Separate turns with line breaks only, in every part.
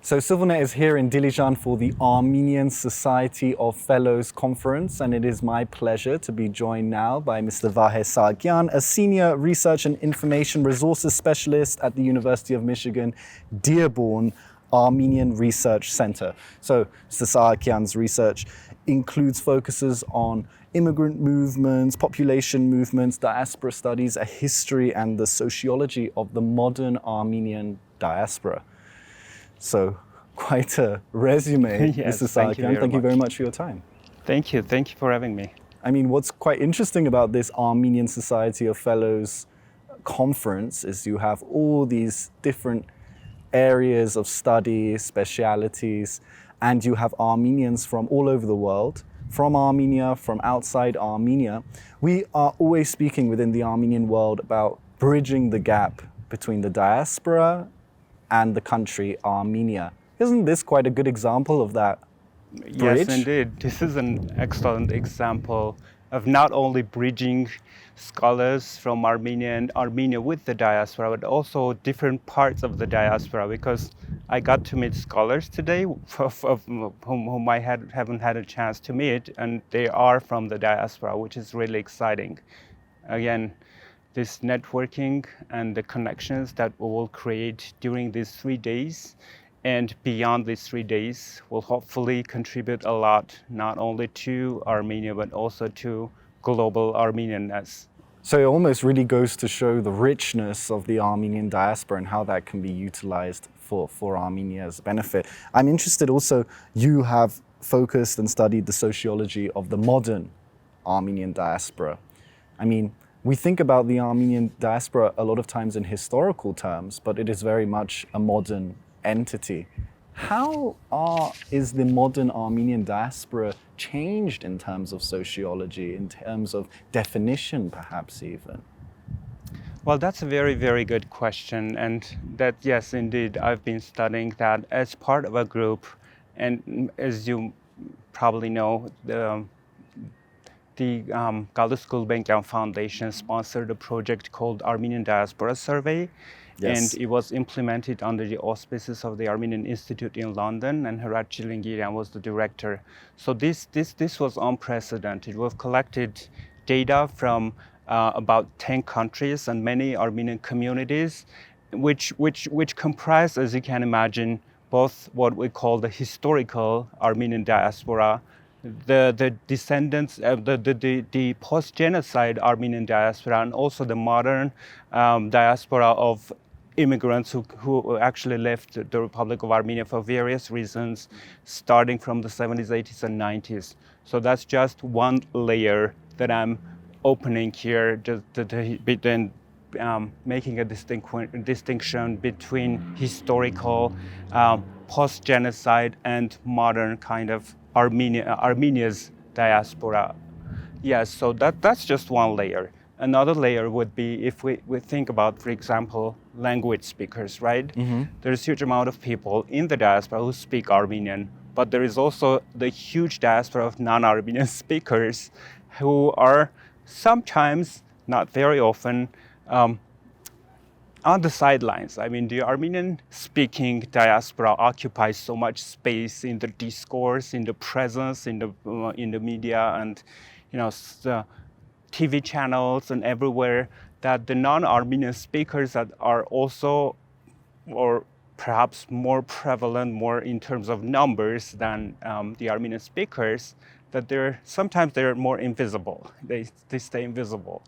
So CivilNet is here in Dilijan for the Armenian Society of Fellows conference, and it is my pleasure to be joined now by Mr. Vahe Sahakyan, a senior research and information resources specialist at the University of Michigan-Dearborn Armenian Research Center. So Mr. Sahakyan's research includes focuses on immigrant movements, population movements, diaspora studies, a history and the sociology of the modern Armenian diaspora. So quite a resume,
Yes,
Mr. Sahakyan. Thank you very much for your time.
Thank you for having me.
I mean, what's quite interesting about this Armenian Society of Fellows conference is you have all these different areas of study, specialities, and you have Armenians from all over the world, from Armenia, from outside Armenia. We are always speaking within the Armenian world about bridging the gap between the diaspora and the country Armenia. Isn't this quite a good example of that bridge?
Yes, indeed. This is an excellent example of not only bridging scholars from Armenia with the diaspora, but also different parts of the diaspora, because I got to meet scholars today of whom I haven't had a chance to meet, and they are from the diaspora, which is really exciting. Again, this networking and the connections that we will create during these 3 days and beyond these 3 days will hopefully contribute a lot, not only to Armenia, but also to global Armenianness.
So it almost really goes to show the richness of the Armenian diaspora and how that can be utilized for Armenia's benefit. I'm interested also, you have focused and studied the sociology of the modern Armenian diaspora. I mean, we think about the Armenian diaspora a lot of times in historical terms, but it is very much a modern entity. How is the modern Armenian diaspora changed in terms of sociology, in terms of definition perhaps even?
Well, that's a very, very good question. And that, yes, indeed, I've been studying that as part of a group. And as you probably know, the Gallus Gulbenkian Foundation sponsored a project called Armenian Diaspora Survey.
Yes.
And it was implemented under the auspices of the Armenian Institute in London, and Hrad Chilingirian was the director. So this was unprecedented. We've collected data from about 10 countries and many Armenian communities, which comprise, as you can imagine, both what we call the historical Armenian diaspora, the descendants of the post-genocide Armenian diaspora, and also the modern diaspora of immigrants who actually left the Republic of Armenia for various reasons, starting from the 70s, 80s, and 90s. So that's just one layer that I'm opening here, making a distinction between historical, post-genocide, and modern kind of Armenia's diaspora. Yes, so that's just one layer. Another layer would be if we think about, for example, language speakers, right? Mm-hmm. There's a huge amount of people in the diaspora who speak Armenian, but there is also the huge diaspora of non-Armenian speakers who are sometimes, not very often, on the sidelines. I mean, the Armenian-speaking diaspora occupies so much space in the discourse, in the presence, in the media, and the TV channels and everywhere, that the non-Armenian speakers that are also, or perhaps more prevalent, more in terms of numbers than the Armenian speakers, that sometimes they're more invisible. They stay invisible.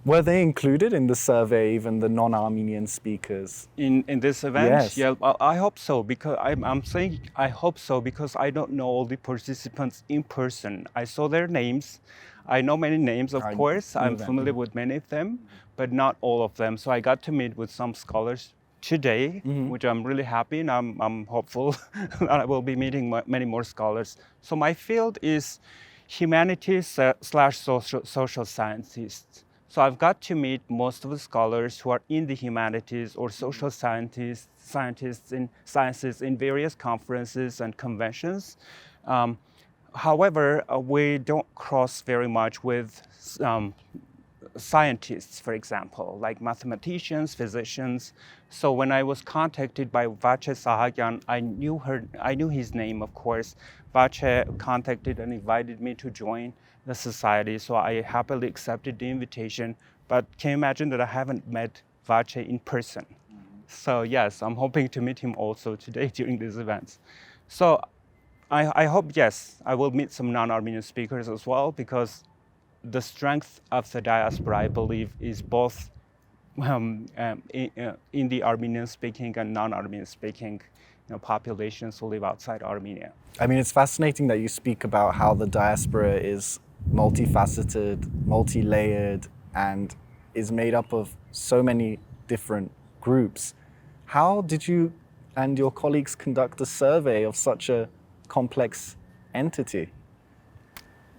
Were they included in the survey, even the non-Armenian speakers?
In this event?
Yes.
Yeah, I hope so, because I'm saying I hope so because I don't know all the participants in person. I saw their names. I know many names, of course. I'm familiar with many of them, but not all of them. So I got to meet with some scholars today, which I'm really happy, and I'm hopeful that I will be meeting many more scholars. So my field is humanities / social scientists. So I've got to meet most of the scholars who are in the humanities or social scientists in sciences in various conferences and conventions. However, we don't cross very much with scientists, for example, like mathematicians, physicians. So when I was contacted by Vahe Sahakyan, I knew his name, of course. Vahe contacted and invited me to join the society, so I happily accepted the invitation. But can you imagine that I haven't met Vahe in person? So yes, I'm hoping to meet him also today during these events. So I hope, yes, I will meet some non-Armenian speakers as well, because the strength of the diaspora, I believe, is both in the Armenian-speaking and non-Armenian-speaking populations who live outside Armenia.
I mean, it's fascinating that you speak about how the diaspora is multifaceted, multi-layered, and is made up of so many different groups. How did you and your colleagues conduct a survey of such a complex entity?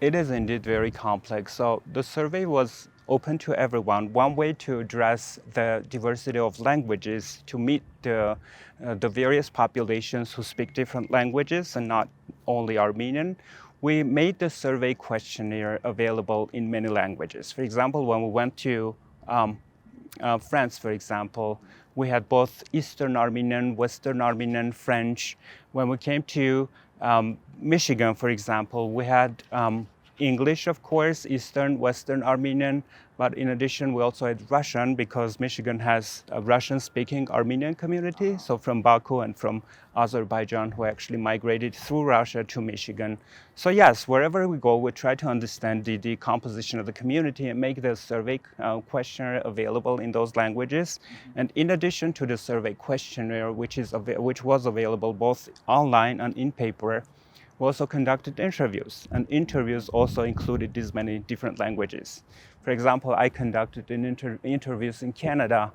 It is indeed very complex. So the survey was open to everyone. One way to address the diversity of languages, to meet the various populations who speak different languages and not only Armenian, we made the survey questionnaire available in many languages. For example, when we went to France, for example, we had both Eastern Armenian, Western Armenian, French. When we came to Michigan, for example, we had English, of course, Eastern, Western Armenian, but in addition, we also had Russian, because Michigan has a Russian-speaking Armenian community, so from Baku and from Azerbaijan, who actually migrated through Russia to Michigan. So yes, wherever we go, we try to understand the composition of the community and make the survey questionnaire available in those languages. And in addition to the survey questionnaire, which was available both online and in paper, we also conducted interviews, and interviews also included these many different languages. For example, I conducted interviews in Canada,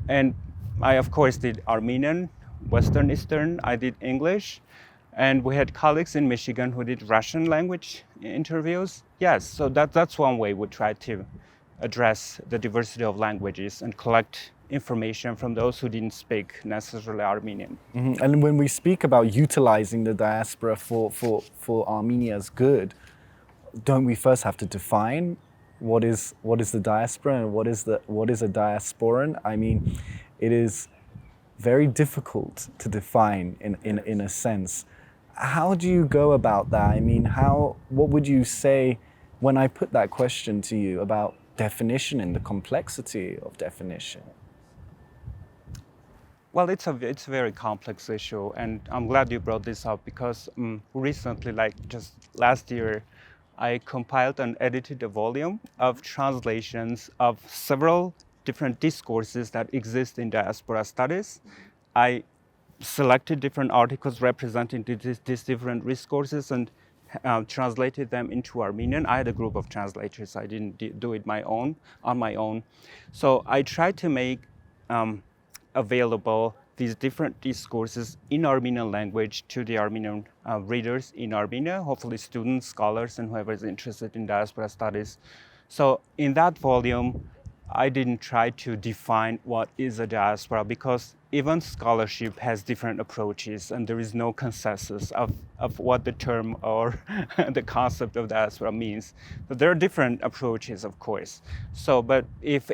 and I, of course, did Armenian, Western Eastern, I did English, and we had colleagues in Michigan who did Russian language interviews. Yes, so that's one way we try to address the diversity of languages and collect information from those who didn't speak necessarily Armenian.
Mm-hmm. And when we speak about utilizing the diaspora for Armenia's good, don't we first have to define what is the diaspora and what is a diasporan? I mean, it is very difficult to define in a sense. How do you go about that? I mean, what would you say when I put that question to you about definition and the complexity of definition?
Well, it's a very complex issue, and I'm glad you brought this up, because recently, like just last year, I compiled and edited a volume of translations of several different discourses that exist in diaspora studies. I selected different articles representing these different discourses and translated them into Armenian. I had a group of translators. I didn't do it on my own. So I tried to make available these different discourses in Armenian language to the Armenian readers in Armenia, hopefully students, scholars, and whoever is interested in diaspora studies. So in that volume, I didn't try to define what is a diaspora, because even scholarship has different approaches and there is no consensus of what the term or the concept of diaspora means. But there are different approaches, of course. So, but if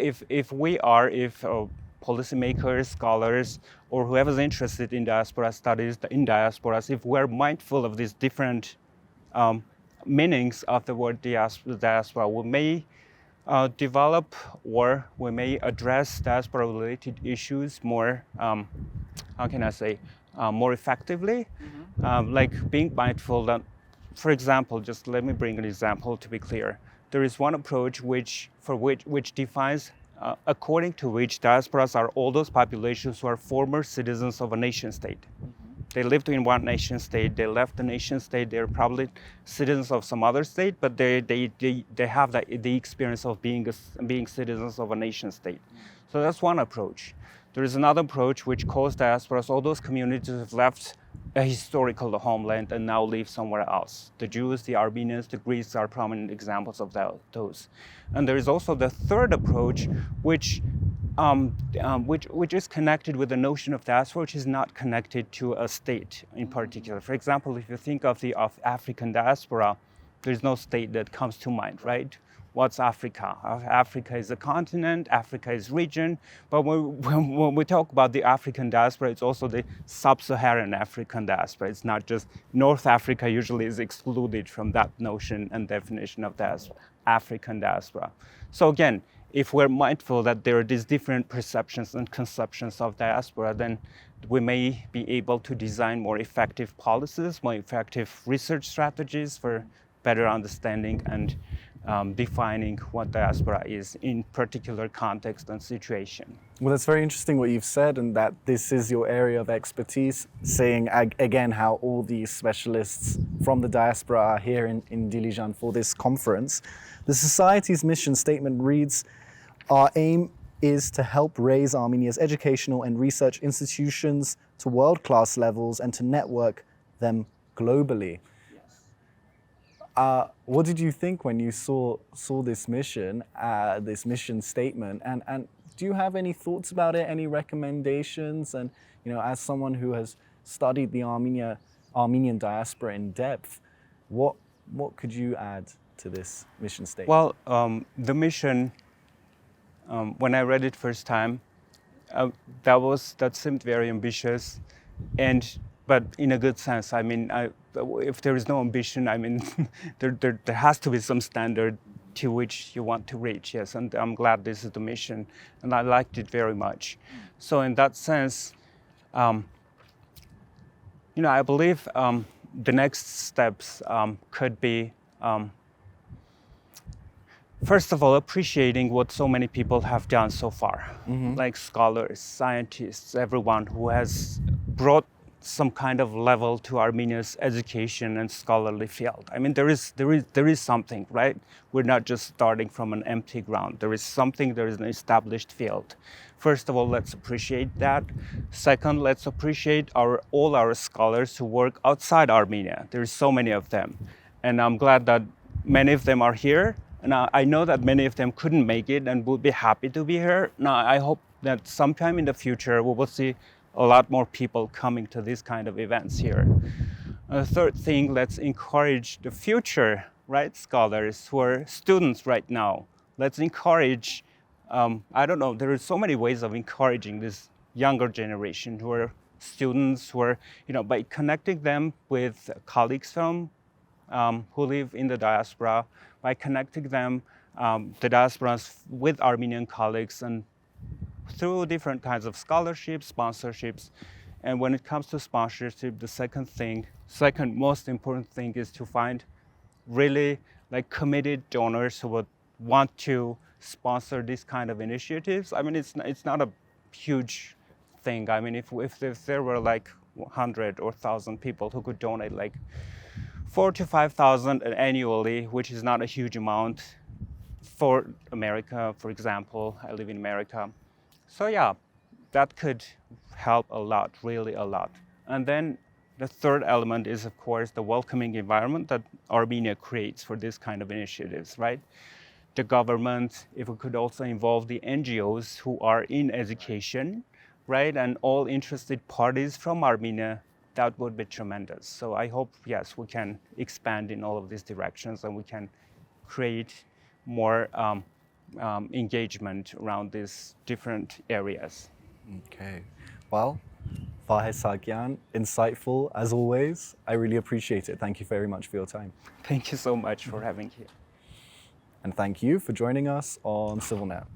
policymakers, scholars, or whoever's interested in diaspora studies, in diasporas, if we're mindful of these different meanings of the word diaspora, we may develop, or we may address diaspora-related issues more, more effectively, like being mindful that, for example, just let me bring an example to be clear. There is one approach which defines according to which diasporas are all those populations who are former citizens of a nation state. They lived in one nation state, they left the nation state, they're probably citizens of some other state, but they have the experience of being citizens of a nation state. So that's one approach. There is another approach which calls diasporas all those communities who have left a historical homeland and now live somewhere else. The Jews, the Armenians, the Greeks are prominent examples of those. And there is also the third approach, which is connected with the notion of diaspora, which is not connected to a state in particular. For example, if you think of African diaspora, there is no state that comes to mind, right? what's Africa? Africa is a continent, Africa is region, but when we talk about the African diaspora, it's also the sub-Saharan African diaspora. It's not just North Africa usually is excluded from that notion and definition of diaspora, African diaspora. So again, if we're mindful that there are these different perceptions and conceptions of diaspora, then we may be able to design more effective policies, more effective research strategies for better understanding and defining what diaspora is in particular context and situation.
Well, that's very interesting what you've said, and that this is your area of expertise, saying again how all these specialists from the diaspora are here in Dilijan for this conference. The Society's mission statement reads, "Our aim is to help raise Armenia's educational and research institutions to world-class levels and to network them globally." What did you think when you saw this mission statement, and do you have any thoughts about it, any recommendations? And as someone who has studied the Armenian diaspora in depth, what could you add to this mission statement?
Well, the mission, when I read it first time, that seemed very ambitious, but in a good sense. I mean, if there is no ambition, I mean, there has to be some standard to which you want to reach, yes, and I'm glad this is the mission, and I liked it very much. So in that sense, I believe the next steps could be, first of all, appreciating what so many people have done so far, like scholars, scientists, everyone who has brought some kind of level to Armenia's education and scholarly field. I mean, there is something, right? We're not just starting from an empty ground. There is something, there is an established field. First of all, let's appreciate that. Second, let's appreciate all our scholars who work outside Armenia. There's so many of them. And I'm glad that many of them are here. And I know that many of them couldn't make it and would be happy to be here. Now, I hope that sometime in the future, we will see a lot more people coming to these kind of events here. The third thing, let's encourage the future, right, scholars who are students right now. Let's encourage, I don't know, there are so many ways of encouraging this younger generation who are students, who are, by connecting them with colleagues from who live in the diaspora, by connecting them, the diasporas with Armenian colleagues, and through different kinds of scholarships, sponsorships. And when it comes to sponsorship, the second most important thing is to find really committed donors who would want to sponsor these kind of initiatives. I mean, it's not a huge thing. I mean, if there were 100 or 1,000 people who could donate 4,000 to 5,000 annually, which is not a huge amount for America, for example. I live in America. So yeah, that could help a lot, really a lot. And then the third element is, of course, the welcoming environment that Armenia creates for this kind of initiatives, right? The government, if we could also involve the NGOs who are in education, right? And all interested parties from Armenia, that would be tremendous. So I hope, yes, we can expand in all of these directions and we can create more engagement around these different areas.
Okay. Well, Vahe Sahakyan, insightful as always. I really appreciate it. Thank you very much for your time.
Thank you so much for having me here.
And thank you for joining us on CivilNet.